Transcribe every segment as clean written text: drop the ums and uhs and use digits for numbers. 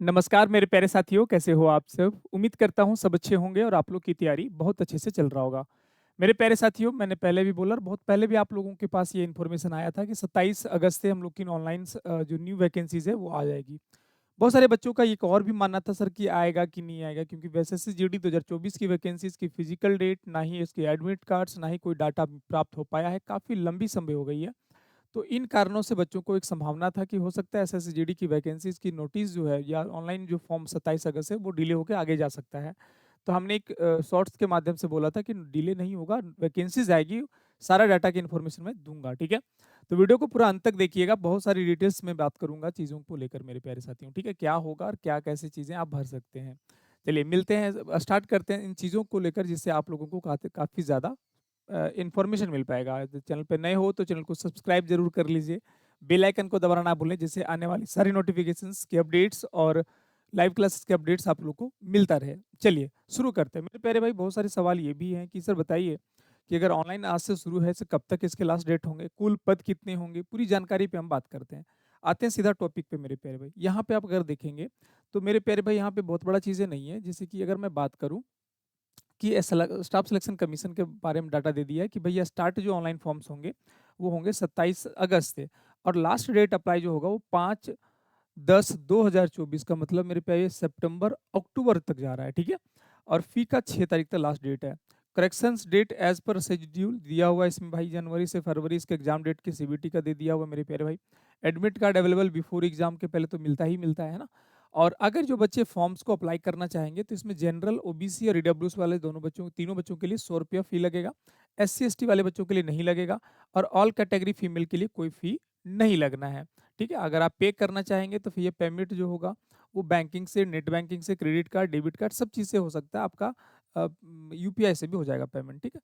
नमस्कार मेरे प्यारे साथियों, कैसे हो आप सब? उम्मीद करता हूँ सब अच्छे होंगे और आप लोग की तैयारी बहुत अच्छे से चल रहा होगा। मेरे प्यारे साथियों, मैंने पहले भी बोला और बहुत पहले भी आप लोगों के पास ये इन्फॉर्मेशन आया था कि 27 अगस्त से हम लोग की ऑनलाइन जो न्यू वैकेंसीज़ है वो आ जाएगी। बहुत सारे बच्चों का एक और भी मानना था सर कि आएगा कि नहीं आएगा, क्योंकि वैसे जीडी 2024 की वैकेंसीज़ की फिजिकल डेट, ना ही इसके एडमिट कार्ड्स, ना ही कोई डाटा प्राप्त हो पाया है। काफ़ी लंबी समय हो गई है। तो इन कारणों से बच्चों को एक संभावना था कि हो सकता है एसएससीजीडी की वैकेंसीज़ की नोटिस जो है या ऑनलाइन जो फॉर्म 27 अगस्त है वो डिले होके आगे जा सकता है। तो हमने एक शॉर्ट्स के माध्यम से बोला था कि डिले नहीं होगा, वैकेंसीज़ आएगी, सारा डाटा की इन्फॉर्मेशन मैं दूँगा, ठीक है? तो वीडियो को पूरा अंत तक देखिएगा, बहुत सारी डिटेल्स में बात करूँगा चीज़ों को लेकर मेरे प्यारे साथियों, ठीक है? क्या होगा और क्या कैसी चीज़ें आप भर सकते हैं। चलिए मिलते हैं, स्टार्ट करते हैं इन चीज़ों को लेकर जिससे आप लोगों को काफ़ी ज़्यादा इन्फॉर्मेशन मिल पाएगा। यदि चैनल पे नए हो तो चैनल को सब्सक्राइब ज़रूर कर लीजिए। बेल आइकन को दबाना ना भूलें, जिससे आने वाली सारी नोटिफ़िकेशंस के अपडेट्स और लाइव क्लासेस के अपडेट्स आप लोग को मिलता रहे। चलिए शुरू करते हैं। मेरे प्यारे भाई, बहुत सारे सवाल ये भी हैं कि सर बताइए कि अगर ऑनलाइन आज से शुरू है तो कब तक इसके लास्ट डेट होंगे? कुल पद कितने होंगे? पूरी जानकारी पे हम बात करते हैं। आते हैं सीधा टॉपिक पे मेरे प्यारे भाई। यहाँ पे आप अगर देखेंगे तो मेरे प्यारे भाई, यहाँ पे बहुत बड़ा चीज़ें नहीं है। जैसे कि अगर मैं बात करूँ कि स्टाफ सिलेक्शन कमीशन के बारे में डाटा दे दिया है कि भैया स्टार्ट जो ऑनलाइन फॉर्म्स होंगे वो होंगे 27 अगस्त से, और लास्ट डेट अप्लाई जो होगा वो 5/10/2024 का मतलब मेरे पे ये सितंबर अक्टूबर तक जा रहा है, ठीक है? और फी का 6 तारीख तक लास्ट डेट है। Corrections date as per schedule दिया हुआ है इसमें भाई, जनवरी से फरवरी इसके एग्जाम डेट की सीबीटी का दे दिया हुआ है मेरे प्यारे भाई। Admit card available before exam के पहले तो मिलता ही मिलता है ना। और अगर जो बच्चे फॉर्म्स को अप्लाई करना चाहेंगे तो इसमें जनरल, ओबीसी और ईडब्ल्यूएस वाले दोनों बच्चों, तीनों बच्चों के लिए 100 रुपया फी लगेगा। एससी एसटी वाले बच्चों के लिए नहीं लगेगा, और ऑल कैटेगरी फीमेल के लिए कोई फी नहीं लगना है, ठीक है? अगर आप पे करना चाहेंगे तो फिर ये पेमेंट जो होगा वो बैंकिंग से, नेट बैंकिंग से, क्रेडिट कार्ड, डेबिट कार्ड, सब चीज़ से हो सकता है आपका। यूपीआई से भी हो जाएगा पेमेंट, ठीक है?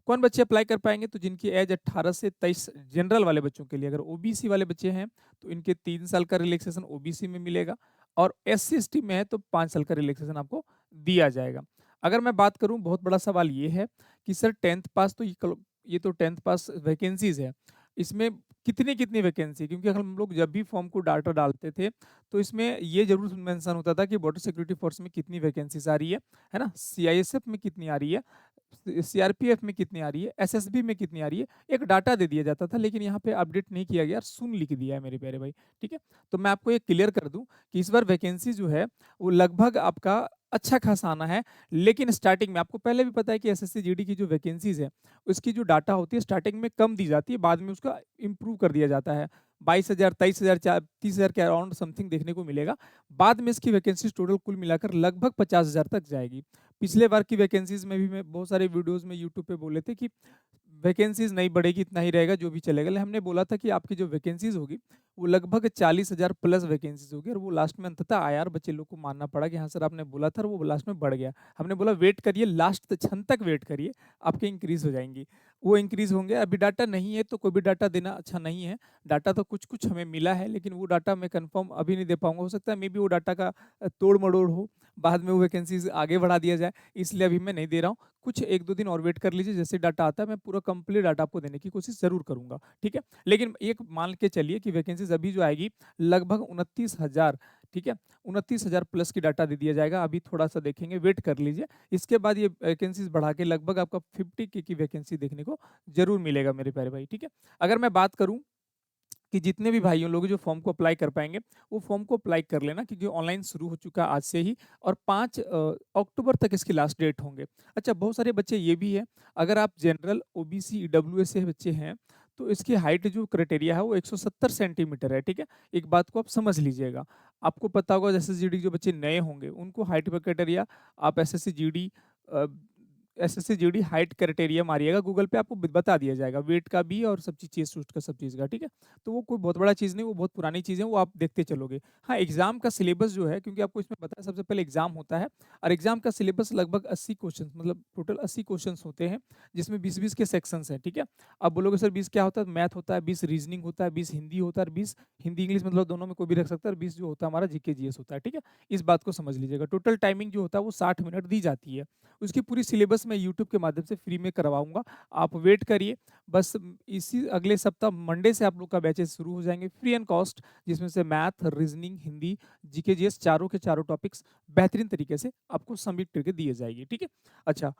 कौन बच्चे अप्लाई कर पाएंगे? तो जिनकी एज 18 से 23, जनरल वाले बच्चों के लिए। अगर ओबीसी वाले बच्चे हैं तो इनके 3 साल का रिलैक्सेशन ओबीसी में मिलेगा, और एससी एसटी में है तो 5 साल का रिलैक्सेशन आपको दिया जाएगा। अगर मैं बात करूं, बहुत बड़ा सवाल ये है कि सर 10th पास तो ये तो 10th पास वैकेंसीज है, इसमें कितनी कितनी वैकेंसी? क्योंकि हम लोग जब भी फॉर्म को डाटा डालते थे तो इसमें ये जरूर मेंशन होता था कि बॉर्डर सिक्योरिटी फोर्स में कितनी वैकेंसीज आ रही है ना, सीआईएसएफ में कितनी आ रही है, सीआरपीएफ में कितनी आ रही है, एसएसबी में कितनी आ रही है, एक डाटा दे दिया जाता था। लेकिन यहाँ पे अपडेट नहीं किया गया, शून्य लिख दिया है मेरे प्यारे भाई, ठीक है? तो मैं आपको ये क्लियर कर दूं कि इस बार वैकेंसी जो है वो लगभग आपका अच्छा खासा आना है। लेकिन स्टार्टिंग में आपको पहले भी पता है कि एसएससी जीडी की जो वैकेंसीज है उसकी जो डाटा होती है स्टार्टिंग में कम दी जाती है, बाद में उसका इम्प्रूव कर दिया जाता है। 22,000, 23,000, 30,000 के अराउंड समथिंग देखने को मिलेगा। बाद में इसकी वैकेंसीज टोटल कुल मिलाकर लगभग 50,000 तक जाएगी। पिछले बार की वैकेंसीज में भी मैं बहुत सारे वीडियोस में यूट्यूब पे बोले थे कि वैकेंसीज नहीं बढ़ेगी, इतना ही रहेगा जो भी चलेगा। लेकिन हमने बोला था कि आपकी जो वैकेंसीज होगी वो लगभग 40,000 प्लस वैकेंसीज होगी, और वो लास्ट में अंततः आया, बच्चे लोग को मानना पड़ा कि हाँ सर आपने बोला था, और वो लास्ट में बढ़ गया। हमने बोला वेट करिए, लास्ट क्षण तक वेट करिए, आपके इंक्रीज हो जाएंगी। वो इंक्रीज होंगे। अभी डाटा नहीं है तो कोई भी डाटा देना अच्छा नहीं है। डाटा तो कुछ कुछ हमें मिला है, लेकिन वो डाटा मैं कंफर्म अभी नहीं दे पाऊंगा। हो सकता है मे बी वो डाटा का तोड़ मड़ोड़ हो, बाद में वो वैकेंसीज आगे बढ़ा दिया जाए, इसलिए अभी मैं नहीं दे रहा हूँ। कुछ 1-2 दिन और वेट कर लीजिए, जैसे डाटा आता है मैं पूरा कंप्लीट डाटा आपको देने की कोशिश जरूर करूंगा, ठीक है? लेकिन एक मान के चलिए कि वैकेंसीज अभी जो आएगी लगभग 29,000, ठीक है? 29,000 प्लस की डाटा दे दिया जाएगा। अभी थोड़ा सा देखेंगे, वेट कर लीजिए। इसके बाद ये वैकेंसीज बढ़ा के लगभग आपका 50K की वैकेंसी देखने को जरूर मिलेगा मेरे प्यारे भाई, ठीक है? अगर मैं बात करूं कि जितने भी भाइयों लोग जो फॉर्म को अप्लाई कर पाएंगे वो फॉर्म को अप्लाई कर लेना, क्योंकि ऑनलाइन शुरू हो चुका है आज से ही, और 5 अक्टूबर तक इसकी लास्ट डेट होंगे। अच्छा, बहुत सारे बच्चे ये भी है, अगर आप जनरल, ओबीसी, ईडब्ल्यूएस से बच्चे हैं तो इसकी हाइट जो क्राइटेरिया है वो 170 सेंटीमीटर है, ठीक है? एक बात को आप समझ लीजिएगा। आपको पता होगा जैसे जीडी जो बच्चे नए होंगे उनको हाइट का क्राइटेरिया, आप SSC GD, SSC GD height criteria मारिएगा गूगल पे, आपको बता दिया जाएगा, वेट का भी और सब चीज, चेस्ट वेस्ट का, सब चीज का, ठीक है? तो वो कोई बहुत बड़ा चीज़ नहीं, वो बहुत पुरानी चीज़ है, वो आप देखते चलोगे। हाँ, एग्जाम का सिलेबस जो है, क्योंकि आपको इसमें पता है सबसे पहले एग्जाम होता है, और एग्जाम का सिलेबस लगभग 80 क्वेश्चन, मतलब टोटल 80 क्वेश्चन होते हैं, जिसमें 20-20 के सेक्शंस हैं, ठीक है? अब बोलोगे सर 20 क्या होता है? मैथ होता है, 20 रीजनिंग होता है, 20 हिंदी होता है, और 20 हिंदी इंग्लिश, मतलब दोनों में कोई भी रख सकता है, और 20 जो होता है हमारा जीके जीएस होता है, ठीक है? इस बात को समझ लीजिएगा। टोटल टाइमिंग जो होता है वो 60 मिनट दी जाती है। उसकी पूरी सिलेबस मैं यूट्यूब के माध्यम से फ्री में करवाऊँगा, आप वेट करिए। बस इसी अगले सप्ताह मंडे से आप लोग का बैचेज़ शुरू हो जाएँगे फ्री एंड कॉस्ट, जिसमें से math, reasoning, Hindi, GK, GS चारों के चारों टॉपिक्स बेहतरीन तरीके से आपको सबमिट करके दिए जाएँगे, ठीक है? अच्छा,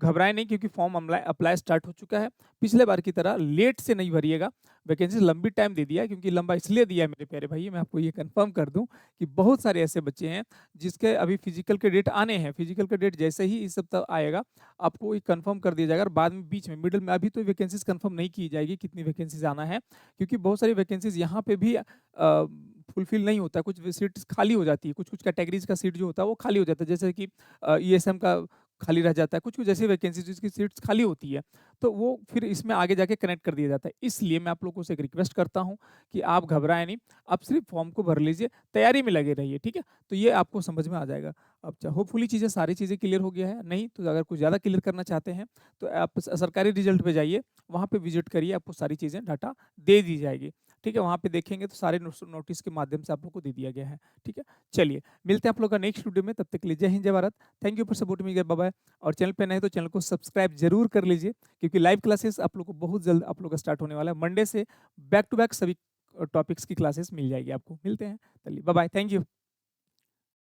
घबराएँ नहीं क्योंकि फॉर्म अम्लाई अप्लाई स्टार्ट हो चुका है। पिछले बार की तरह लेट से नहीं भरिएगा, वैकेंसी लंबी टाइम दे दिया है, क्योंकि लंबा इसलिए दिया है मेरे प्यारे भाई, मैं आपको ये कन्फर्म कर दूँ कि बहुत सारे ऐसे बच्चे हैं जिसके अभी फिजिकल के डेट आने हैं। फिजिकल का डेट जैसे ही इस सप्ताह आएगा, आपको ये कन्फर्म कर दिया जाएगा और बाद में बीच में मिडल में अभी तो वैकेंसीज़ कन्फर्म नहीं की जाएगी कितनी वैकेंसीज़ आना है, क्योंकि बहुत सारी वैकेंसीज़ यहाँ पे भी फुलफिल नहीं होता है, कुछ सीट्स खाली हो जाती है, कुछ-कुछ कैटेगरीज़ का सीट जो होता है वो खाली हो जाता है। जैसे कि ईएसएम का खाली रह जाता है, कुछ-कुछ ऐसी वैकेंसीज़ जिसकी सीट्स खाली होती है, तो वो फिर इसमें आगे जाके कनेक्ट कर दिया जाता है। इसलिए मैं आप लोगों से एक रिक्वेस्ट करता हूँ कि आप घबराएँ नहीं, आप सिर्फ़ फॉर्म को भर लीजिए, तैयारी में लगे रहिए, ठीक है? तो ये आपको समझ में आ जाएगा। अब च होपफुली चीज़ें सारी चीज़ें क्लियर हो गया है, नहीं तो अगर कुछ ज़्यादा क्लियर करना चाहते हैं, तो आप सरकारी रिज़ल्ट पे जाइए, वहाँ पे विज़िट करिए, आपको सारी चीज़ें डाटा दे दी जाएगी, ठीक है? वहाँ पे देखेंगे तो सारे नोटिस के माध्यम से आप लोग को दे दिया गया है, ठीक है? चलिए, मिलते हैं आप लोग का नेक्स्ट वीडियो में, तब तक के लिए जय हिंद, जय भारत। Thank you for supporting me, bye bye. और चैनल पे नए हैं तो चैनल को सब्सक्राइब ज़रूर कर लीजिए, क्योंकि लाइव क्लासेस आप लोग को बहुत जल्द आप लोग का स्टार्ट होने वाला है। मंडे से बैक टू बैक सभी टॉपिक्स की क्लासेस मिल जाएगी आपको। मिलते हैं, चलिए बाय बाय, थैंक यू।